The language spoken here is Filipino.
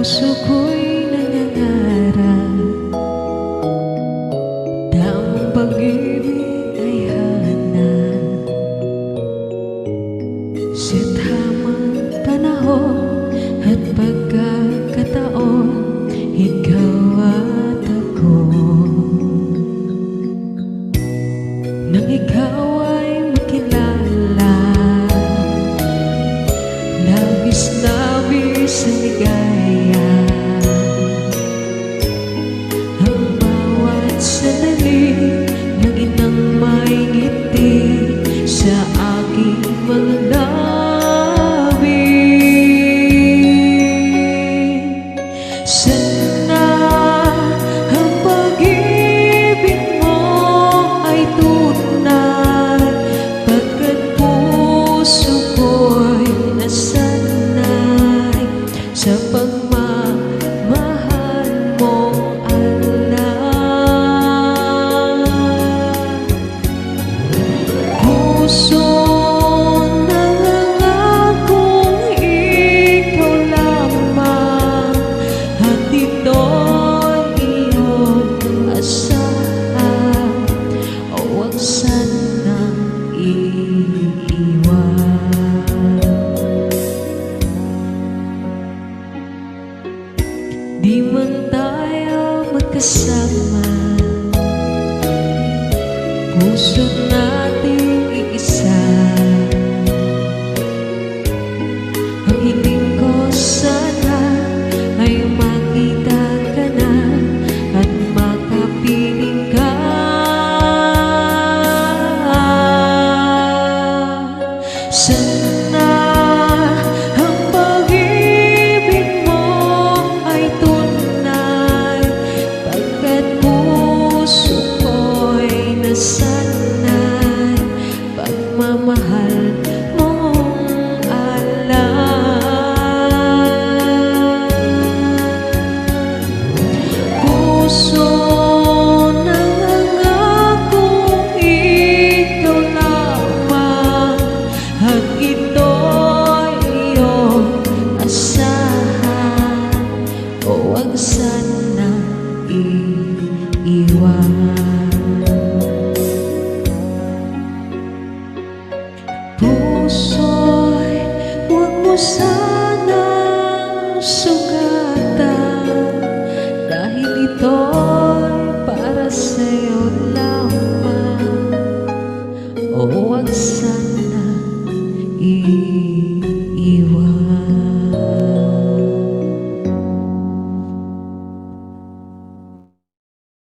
puso ko'y nangangarap na ang pag-ibig ay hanap sa tamang panahon at pagkakataon, ikaw at ako. Nang ikaw ay makilala, labis-labis ang ligaya. Ang bawat sandali lagi nang may ngiti sa aking mga labi. Sana ang pag-ibig mo ay tunay, pagkat puso ko'y nasanay sa pagmamahal mong alay. Puso nangangakong ikaw lamang, at ito'y iyong asahan. Huwag sanang iiwan. Di man tayo magkasama, puso nating iisa. Ang hiling ko sana ay makita ka na at makapiling ka. Sana ang pag-ibig mo ay tunay, pagkat puso ko'y nasanay pagmamahal mong alay. Puso nangangakong ikaw lamang, at ito'y iyong asahan. Huwag sanang iiwan. Puso'y huwag mo sanang sugat.